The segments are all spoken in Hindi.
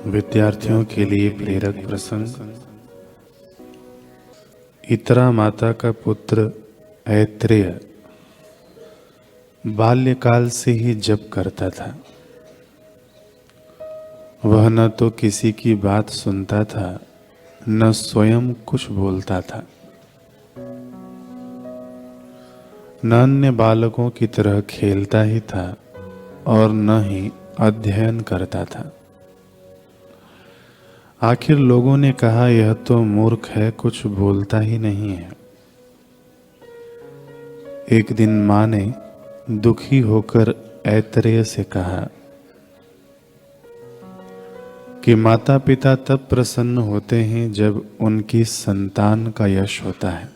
विद्यार्थियों के लिए प्रेरक प्रसंग। इतरा माता का पुत्र ऐत्रेय बाल्यकाल से ही जप करता था। वह न तो किसी की बात सुनता था, न स्वयं कुछ बोलता था, न अन्य बालकों की तरह खेलता ही था और न ही अध्ययन करता था। आखिर लोगों ने कहा, यह तो मूर्ख है, कुछ बोलता ही नहीं है। एक दिन मां ने दुखी होकर ऐत्रेय से कहा कि माता पिता तब प्रसन्न होते हैं जब उनकी संतान का यश होता है।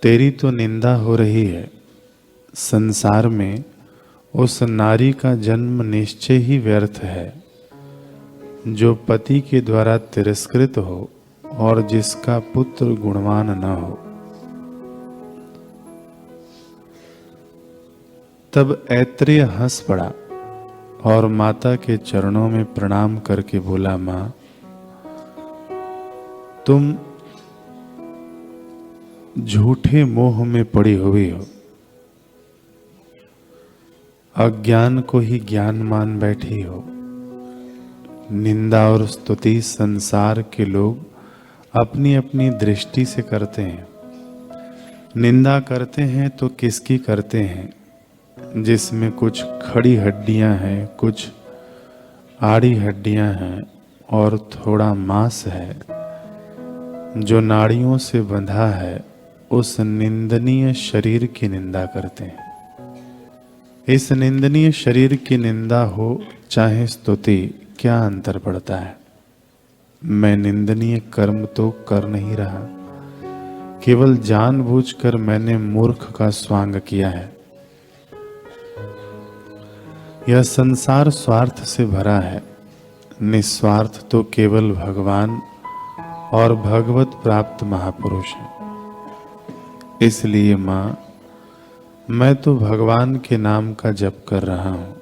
तेरी तो निंदा हो रही है। संसार में उस नारी का जन्म निश्चय ही व्यर्थ है जो पति के द्वारा तिरस्कृत हो और जिसका पुत्र गुणवान न हो। तब ऐत्रेय हंस पड़ा और माता के चरणों में प्रणाम करके बोला, मां, तुम झूठे मोह में पड़ी हुई हो। अज्ञान को ही ज्ञान मान बैठी हो। निंदा और स्तुति संसार के लोग अपनी अपनी दृष्टि से करते हैं। निंदा करते हैं तो किसकी करते हैं? जिसमें कुछ खड़ी हड्डियां हैं, कुछ आड़ी हड्डियां हैं और थोड़ा मांस है, जो नाड़ियों से बंधा है, उस निंदनीय शरीर की निंदा करते हैं। इस निंदनीय शरीर की निंदा हो चाहे स्तुति, क्या अंतर पड़ता है? मैं निंदनीय कर्म तो कर नहीं रहा, केवल जानबूझकर मैंने मूर्ख का स्वांग किया है। यह संसार स्वार्थ से भरा है, निस्वार्थ तो केवल भगवान और भगवत प्राप्त महापुरुष है। इसलिए मां, मैं तो भगवान के नाम का जप कर रहा हूं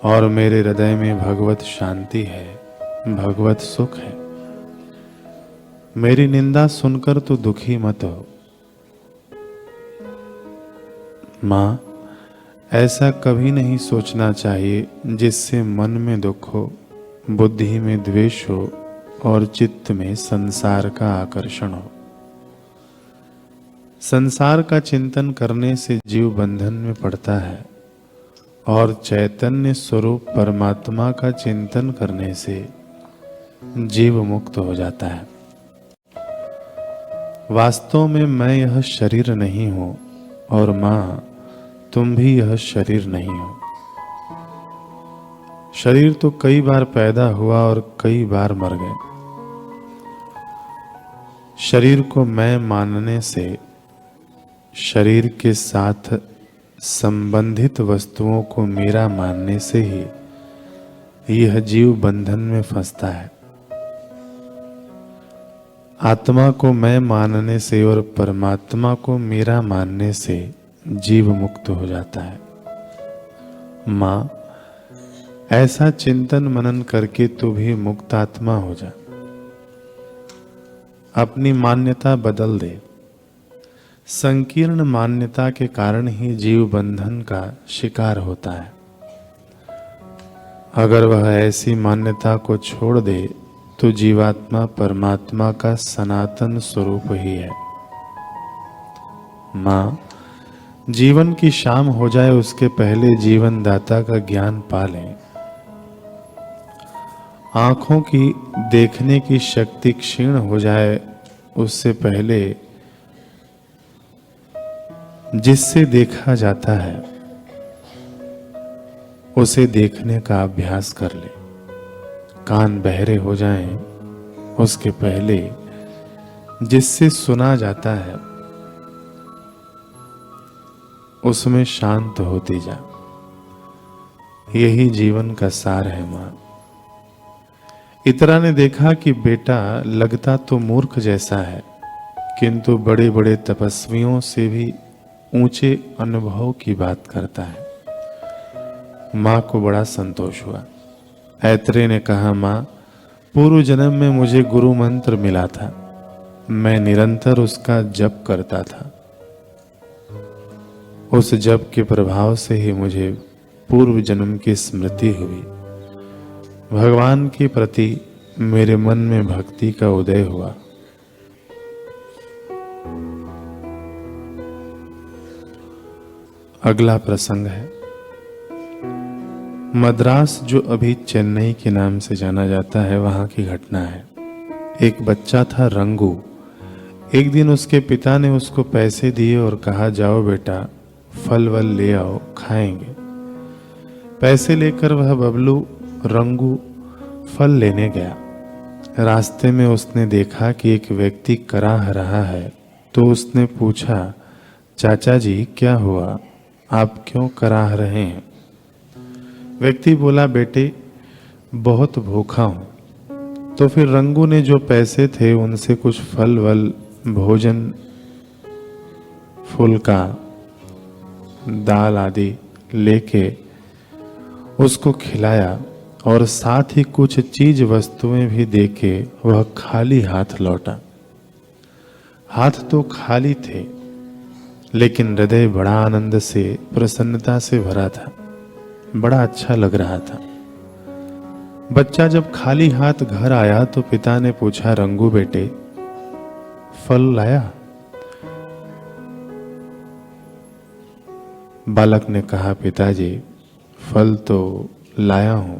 और मेरे हृदय में भगवत शांति है, भगवत सुख है। मेरी निंदा सुनकर तो दुखी मत हो। मां, ऐसा कभी नहीं सोचना चाहिए जिससे मन में दुख हो, बुद्धि में द्वेष हो और चित्त में संसार का आकर्षण हो। संसार का चिंतन करने से जीव बंधन में पड़ता है और चैतन्य स्वरूप परमात्मा का चिंतन करने से जीव मुक्त हो जाता है। वास्तव में मैं यह शरीर नहीं हूं और मां, तुम भी यह शरीर नहीं हो। शरीर तो कई बार पैदा हुआ और कई बार मर गए। शरीर को मैं मानने से, शरीर के साथ संबंधित वस्तुओं को मेरा मानने से ही यह जीव बंधन में फंसता है। आत्मा को मैं मानने से और परमात्मा को मेरा मानने से जीव मुक्त हो जाता है। मां, ऐसा चिंतन मनन करके तू भी मुक्त आत्मा हो जा। अपनी मान्यता बदल दे। संकीर्ण मान्यता के कारण ही जीव बंधन का शिकार होता है। अगर वह ऐसी मान्यता को छोड़ दे तो जीवात्मा परमात्मा का सनातन स्वरूप ही है। मां, जीवन की शाम हो जाए उसके पहले जीवन दाता का ज्ञान पा लें। आंखों की देखने की शक्ति क्षीण हो जाए उससे पहले जिससे देखा जाता है उसे देखने का अभ्यास कर ले। कान बहरे हो जाएं उसके पहले जिससे सुना जाता है उसमें शांत होती जा। यही जीवन का सार है मां। इतरा ने देखा कि बेटा लगता तो मूर्ख जैसा है, किंतु बड़े बड़े तपस्वियों से भी ऊंचे अनुभव की बात करता है। माँ को बड़ा संतोष हुआ। ऐत्रेय ने कहा, माँ, पूर्व जन्म में मुझे गुरु मंत्र मिला था, मैं निरंतर उसका जप करता था। उस जप के प्रभाव से ही मुझे पूर्व जन्म की स्मृति हुई। भगवान के प्रति मेरे मन में भक्ति का उदय हुआ। अगला प्रसंग है मद्रास, जो अभी चेन्नई के नाम से जाना जाता है, वहां की घटना है। एक बच्चा था रंगू। एक दिन उसके पिता ने उसको पैसे दिए और कहा, जाओ बेटा, फल वल ले आओ, खाएंगे। पैसे लेकर वह बबलू रंगू फल लेने गया। रास्ते में उसने देखा कि एक व्यक्ति कराह रहा है, तो उसने पूछा, चाचा जी क्या हुआ, आप क्यों कराह रहे हैं? व्यक्ति बोला, बेटे बहुत भूखा हूं। तो फिर रंगू ने जो पैसे थे उनसे कुछ फल वल, भोजन, फुल्का, दाल आदि लेके उसको खिलाया और साथ ही कुछ चीज वस्तुएं भी देके वह खाली हाथ लौटा। हाथ तो खाली थे, लेकिन हृदय बड़ा आनंद से, प्रसन्नता से भरा था। बड़ा अच्छा लग रहा था। बच्चा जब खाली हाथ घर आया तो पिता ने पूछा, रंगू बेटे फल लाया? बालक ने कहा, पिताजी फल तो लाया हूं।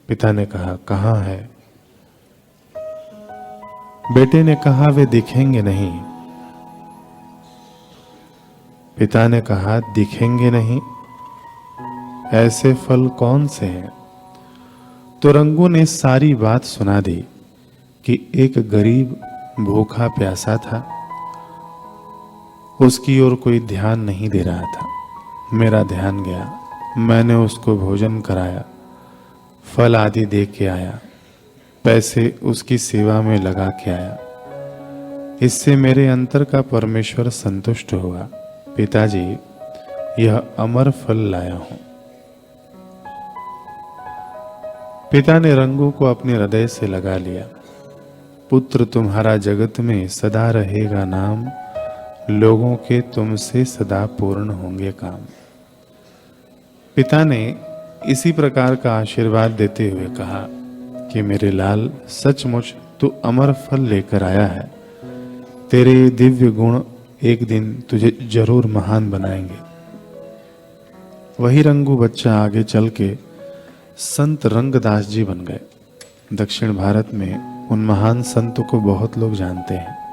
पिता ने कहा, कहाँ है? बेटे ने कहा, वे दिखेंगे नहीं। पिता ने कहा, दिखेंगे नहीं? ऐसे फल कौन से हैं? तो रंगू ने सारी बात सुना दी कि एक गरीब भूखा प्यासा था, उसकी ओर कोई ध्यान नहीं दे रहा था। मेरा ध्यान गया, मैंने उसको भोजन कराया, फल आदि दे के आया, पैसे उसकी सेवा में लगा के आया। इससे मेरे अंतर का परमेश्वर संतुष्ट हुआ। पिताजी, यह अमर फल लाया हूं। पिता ने रंगू को अपने हृदय से लगा लिया। पुत्र तुम्हारा जगत में सदा रहेगा नाम, लोगों के तुमसे सदा पूर्ण होंगे काम। पिता ने इसी प्रकार का आशीर्वाद देते हुए कहा कि मेरे लाल, सचमुच तू अमर फल लेकर आया है। तेरे दिव्य गुण एक दिन तुझे जरूर महान बनाएंगे। वही रंगू बच्चा आगे चल के संत रंगदास जी बन गए। दक्षिण भारत में उन महान संतों को बहुत लोग जानते हैं।